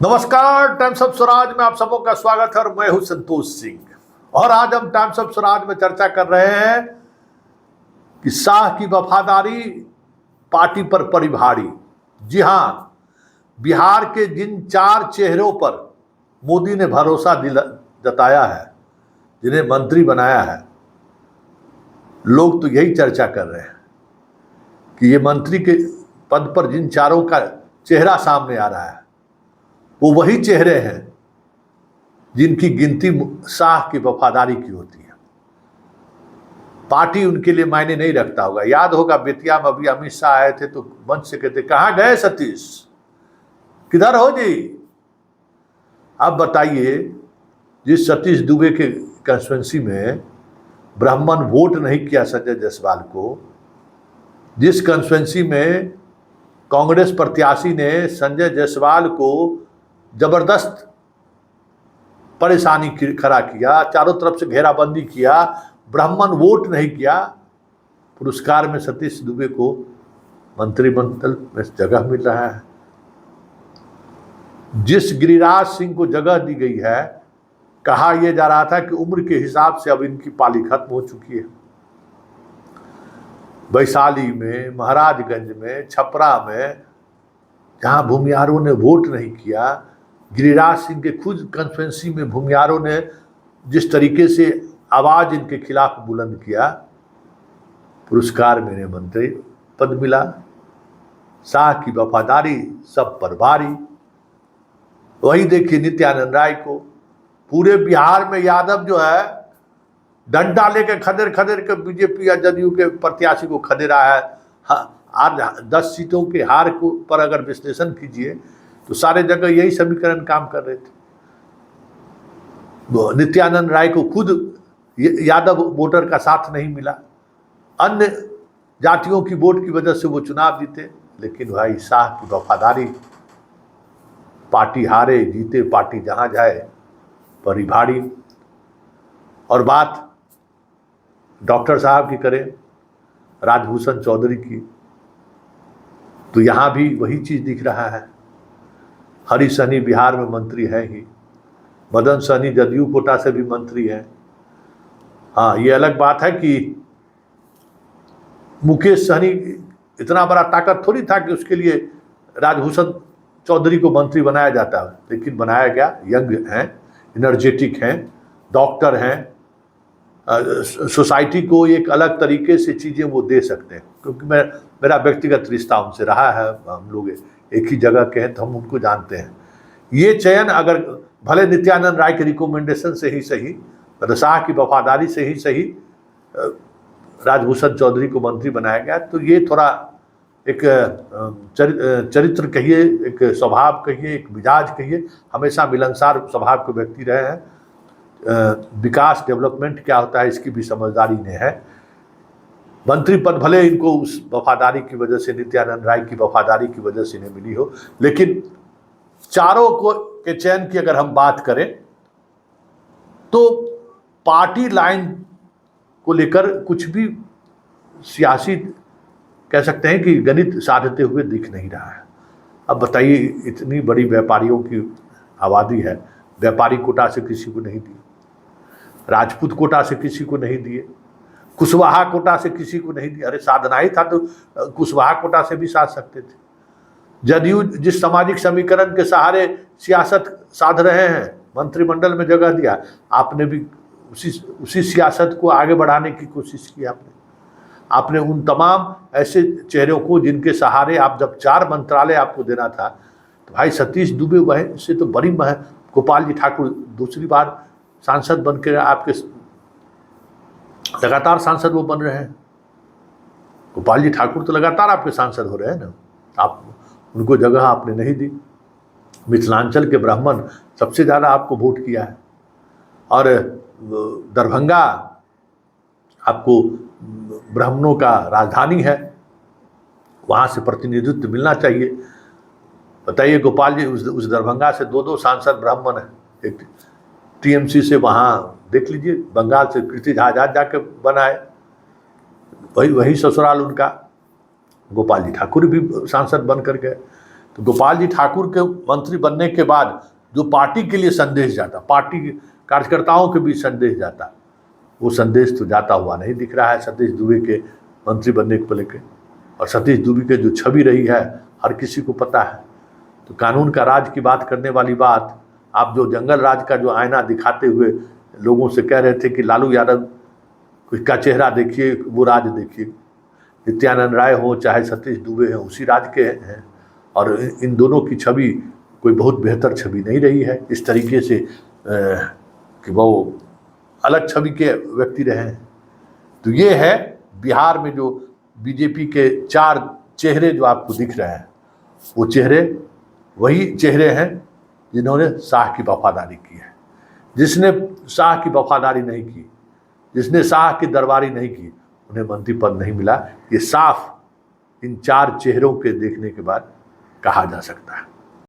नमस्कार, times of Swaraj में आप सबों का स्वागत है और मैं हूं संतोष सिंह। और आज हम टाइम्स ऑफ स्वराज में चर्चा कर रहे हैं कि शाह की वफादारी पार्टी पर पड़ी भारी। जी हां, बिहार के जिन 4 चेहरों पर मोदी ने भरोसा जताया है, जिन्हें मंत्री बनाया है, लोग तो यही चर्चा कर रहे हैं कि ये मंत्री के पद पर जिन 4 का चेहरा सामने आ रहा है वो वही चेहरे हैं जिनकी गिनती शाह की वफादारी की होती है। पार्टी उनके लिए मायने नहीं रखता होगा। याद होगा बेतिया में अभी अमित शाह आए थे तो मंच से कहते, कहाँ गए सतीश, किधर हो जी। अब बताइए, जिस सतीश दुबे के कंस्टिट्यूंसी में ब्राह्मण वोट नहीं किया संजय जायसवाल को, जिस कंस्टिट्यूंसी में कांग्रेस प्रत्याशी ने संजय जायसवाल को जबरदस्त परेशानी खड़ा किया, चारों तरफ से घेराबंदी किया, ब्राह्मण वोट नहीं किया, पुरस्कार में सतीश दुबे को मंत्रिमंडल में जगह मिल रहा है। जिस गिरिराज सिंह को जगह दी गई है, कहा यह जा रहा था कि उम्र के हिसाब से अब इनकी पाली खत्म हो चुकी है। वैशाली में, महाराजगंज में, छपरा में, जहां भूमिहारों ने वोट नहीं किया, गिरिराज सिंह के खुद कॉन्स्टिट्यूंसी में भूमिहारों ने जिस तरीके से आवाज इनके खिलाफ बुलंद किया, पुरस्कार में मंत्री पद मिला। शाह की वफादारी सब पर भारी। वही देखिए नित्यानंद राय को, पूरे बिहार में यादव जो है डंडा लेके खदेड़ खदेड़ के बीजेपी या जदयू के प्रत्याशी को खदेड़ा है। आज 10 सीटों के हार को पर अगर विश्लेषण कीजिए तो सारे जगह यही समीकरण काम कर रहे थे। नित्यानंद राय को खुद यादव वोटर का साथ नहीं मिला, अन्य जातियों की वोट की वजह से वो चुनाव जीते। लेकिन भाई शाह की वफादारी, पार्टी हारे जीते, पार्टी जहां जाए परी भारी। और बात डॉक्टर साहब की करें, राजभूषण चौधरी की, तो यहां भी वही चीज दिख रहा है। हरी सहनी बिहार में मंत्री है ही, मदन सहनी जदयू कोटा से भी मंत्री है। हाँ, ये अलग बात है कि मुकेश सहनी इतना बड़ा ताकत थोड़ी था कि उसके लिए राजभूषण चौधरी को मंत्री बनाया जाता है, लेकिन बनाया गया। यंग हैं, एनर्जेटिक हैं, डॉक्टर हैं, सोसाइटी को एक अलग तरीके से चीज़ें वो दे सकते हैं। क्योंकि मेरा व्यक्तिगत रिश्ता उनसे रहा है, हम लोग एक ही जगह के हैं तो हम उनको जानते हैं। ये चयन अगर भले नित्यानंद राय के रिकमेंडेशन से ही सही, शाह की वफादारी से ही सही राजभूषण चौधरी को मंत्री बनाया गया, तो ये थोड़ा एक चरित्र कहिए, एक स्वभाव कहिए, एक मिजाज कहिए, हमेशा मिलनसार स्वभाव के व्यक्ति रहे हैं। विकास डेवलपमेंट क्या होता है इसकी भी समझदारी ने है। मंत्री पद भले इनको उस वफादारी की वजह से, नित्यानंद राय की वफादारी की वजह से नहीं मिली हो, लेकिन चारों को के चयन की अगर हम बात करें तो पार्टी लाइन को लेकर कुछ भी सियासी कह सकते हैं कि गणित साधते हुए दिख नहीं रहा है। अब बताइए, इतनी बड़ी व्यापारियों की आबादी है, व्यापारी कोटा से किसी को नहीं दिए, राजपूत कोटा से किसी को नहीं दिए, कुशवाहा कोटा से किसी को नहीं दिया। अरे साधना ही था तो कुशवाहा कोटा से भी साध सकते थे। जदयू जिस सामाजिक समीकरण के सहारे सियासत साध रहे हैं, मंत्रिमंडल में जगह दिया, आपने भी उसी सियासत को आगे बढ़ाने की कोशिश की। आपने उन तमाम ऐसे चेहरों को जिनके सहारे आप, जब 4 मंत्रालय आपको देना था, तो भाई सतीश दुबे वह से तो बड़ी गोपाल जी ठाकुर दूसरी बार सांसद बनकर आपके लगातार सांसद वो बन रहे हैं। गोपाल जी ठाकुर तो लगातार आपके सांसद हो रहे हैं ना, आप उनको जगह आपने नहीं दी। मिथिलांचल के ब्राह्मण सबसे ज़्यादा आपको वोट किया है, और दरभंगा आपको ब्राह्मणों का राजधानी है, वहाँ से प्रतिनिधित्व मिलना चाहिए। बताइए, गोपाल जी उस दरभंगा से 2 सांसद ब्राह्मण हैं। एक टीएमसी से वहाँ देख लीजिए, बंगाल से कीर्ति झा जाके बनाए, वही ससुराल उनका। गोपाल जी ठाकुर भी सांसद बन कर गए। तो गोपाल जी ठाकुर के मंत्री बनने के बाद जो पार्टी के लिए संदेश जाता, पार्टी कार्यकर्ताओं के बीच संदेश जाता, वो संदेश तो जाता हुआ नहीं दिख रहा है सतीश दुबे के मंत्री बनने को लेकर। और सतीश दुबे के जो छवि रही है हर किसी को पता है। तो कानून का राज की बात करने वाली बात, आप जो जंगल राज का जो आईना दिखाते हुए लोगों से कह रहे थे कि लालू यादव का चेहरा देखिए, वो राज देखिए, नित्यानंद राय हो चाहे सतीश दुबे हो उसी राज के हैं। और इन दोनों की छवि कोई बहुत बेहतर छवि नहीं रही है इस तरीके से कि वो अलग छवि के व्यक्ति रहे हैं। तो ये है बिहार में जो बीजेपी के 4 चेहरे जो आपको दिख रहे हैं, वो चेहरे वही चेहरे हैं जिन्होंने शाह की वफादारी की है। जिसने शाह की वफादारी नहीं की, जिसने शाह की दरबारी नहीं की, उन्हें मंत्री पद नहीं मिला। ये साफ इन 4 चेहरों के देखने के बाद कहा जा सकता है।